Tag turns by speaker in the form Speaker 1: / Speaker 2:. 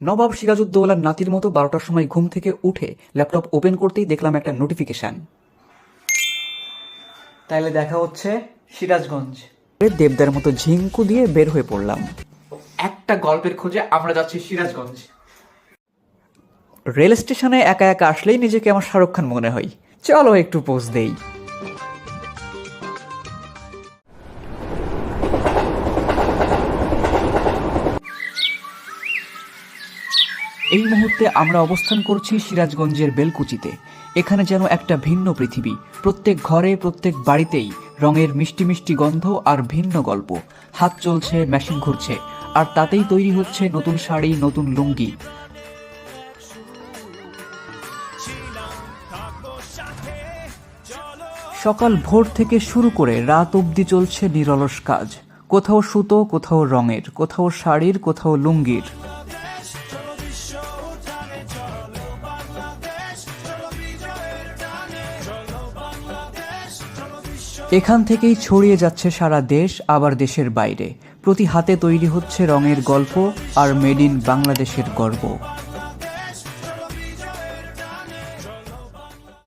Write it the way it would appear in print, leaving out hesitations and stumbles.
Speaker 1: নবাব সিরাজউদ্দৌলার নাতির মতো 12টার সময় ঘুম থেকে উঠে ল্যাপটপ ওপেন করতেই দেখলাম একটা নোটিফিকেশন। তাইলে দেখা হচ্ছে সিরাজগঞ্জ। দেবদার মতো ঝিঙ্কু দিয়ে বের হয়ে পড়লাম। একটা গল্পের খোঁজে আমরা যাচ্ছি সিরাজগঞ্জ। রেল স্টেশনে একা একা আসলেই নিজেকে আমার শাহরুখ খান মনে হয়। চলো একটু পোজ দেই। এই মুহূর্তে আমরা অবস্থান করছি সিরাজগঞ্জের বেলকুচিতে। এখানে যেন একটা ভিন্ন পৃথিবী। প্রত্যেক ঘরে, প্রত্যেক বাড়িতেই রঙের মিষ্টি মিষ্টি গন্ধ আর ভিন্ন গল্প। হাত চলছে, মেশিন ঘুরছে, আর তাতেই তৈরি হচ্ছে নতুন শাড়ি, নতুন লুঙ্গি। সকাল ভোর থেকে শুরু করে রাত অবধি চলছে নিরলস কাজ। কোথাও সুতো, কোথাও রঙের, কোথাও শাড়ির, কোথাও লুঙ্গির। এখান থেকেই ছড়িয়ে যাচ্ছে সারা দেশ, আবার দেশের বাইরে। প্রতি হাতে তৈরি হচ্ছে রঙের গল্প আর মেড ইন বাংলাদেশের গর্ব।